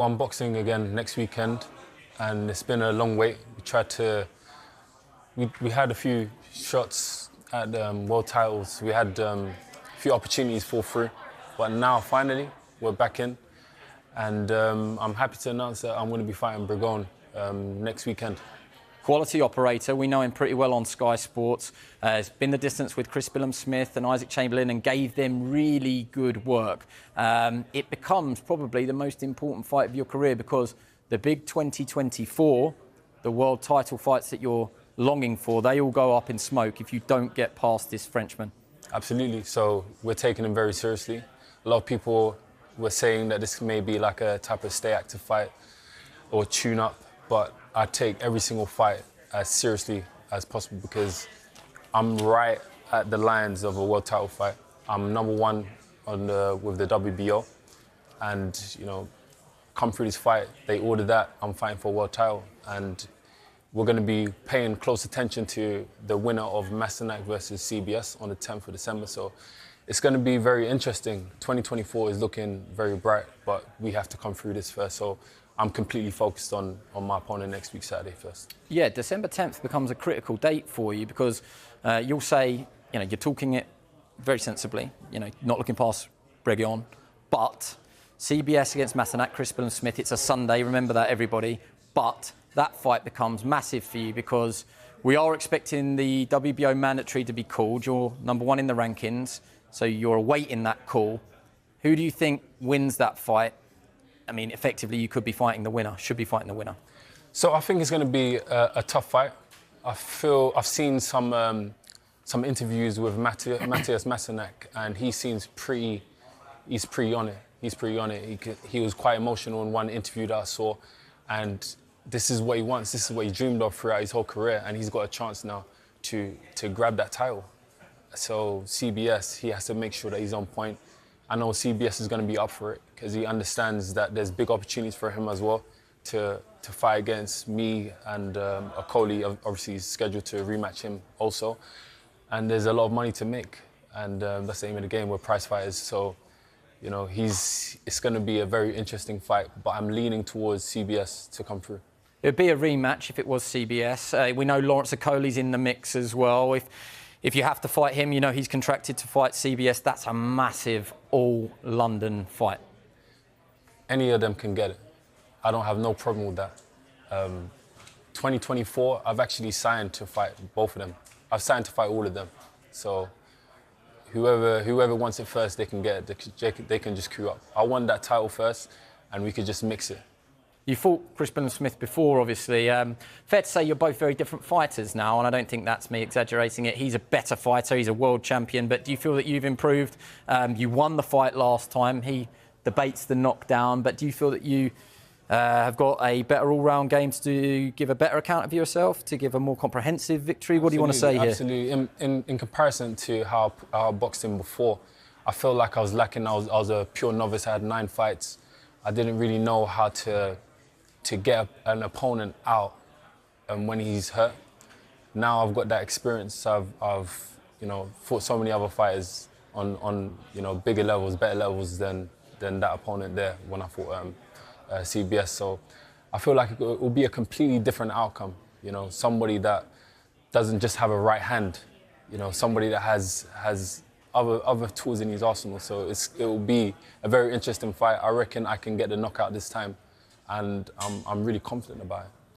I'm boxing again next weekend, and it's been a long wait. We had a few shots at world titles. We had a few opportunities fall through, but now finally we're back in, and I'm happy to announce that I'm going to be fighting Bregeon next weekend. Quality operator, we know him pretty well on Sky Sports. Has been the distance with Chris Billam-Smith and Isaac Chamberlain and gave them really good work. It becomes probably the most important fight of your career because the big 2024, the world title fights that you're longing for, they all go up in smoke if you don't get past this Frenchman. Absolutely. So we're taking him very seriously. A lot of people were saying that this may be like a type of stay active fight or tune up, but I take every single fight as seriously as possible because I'm right at the lines of a world title fight. I'm #1 with the WBO, and come through this fight, they ordered that. I'm fighting for a world title, and we're going to be paying close attention to the winner of Masternak versus CBS on the 10th of December. So it's going to be very interesting. 2024 is looking very bright, but we have to come through this first. So I'm completely focused on my opponent next week, Saturday first. Yeah, December 10th becomes a critical date for you because you'll say, you're talking it very sensibly, not looking past Bregeon, but CBS against Masternak, Chris Billam-Smith, it's a Sunday, remember that, everybody. But that fight becomes massive for you because we are expecting the WBO mandatory to be called. You're #1 in the rankings, so you're awaiting that call. Who do you think wins that fight? I mean, effectively, you could be fighting the winner, should be fighting the winner. So I think it's going to be a tough fight. I've seen some interviews with Matthias Masternak, and he seems he's pretty on it. He's pretty on it. He was quite emotional in one interview that I saw, and this is what he wants. This is what he dreamed of throughout his whole career, and he's got a chance now to grab that title. So CBS, he has to make sure that he's on point. I know CBS is going to be up for it because he understands that there's big opportunities for him as well to fight against me, and Okolie obviously is scheduled to rematch him also. And there's a lot of money to make, and that's the aim of the game. We're prize fighters, so it's going to be a very interesting fight. But I'm leaning towards CBS to come through. It would be a rematch if it was CBS. We know Lawrence Okolie's in the mix as well. If you have to fight him, he's contracted to fight CBS. That's a massive all-London fight. Any of them can get it. I don't have no problem with that. 2024, I've actually signed to fight both of them. I've signed to fight all of them. So whoever wants it first, they can get it. They can just queue up. I want that title first, and we could just mix it. You fought Chris Billam-Smith before, obviously. Fair to say you're both very different fighters now, and I don't think that's me exaggerating it. He's a better fighter, he's a world champion, but do you feel that you've improved? You won the fight last time. He debates the knockdown, but do you feel that you have got a better all-round game to give a better account of yourself, to give a more comprehensive victory? What do you want to say here? Absolutely. In comparison to how I boxed him before, I felt like I was lacking. I was a pure novice. I had 9 fights. I didn't really know how to get an opponent out when he's hurt. Now I've got that experience. I've fought so many other fighters on bigger levels, better levels than that opponent there when I fought CBS. So I feel like it will be a completely different outcome. Somebody that doesn't just have a right hand. Somebody that has other tools in his arsenal. So it will be a very interesting fight. I reckon I can get the knockout this time, and I'm really confident about it.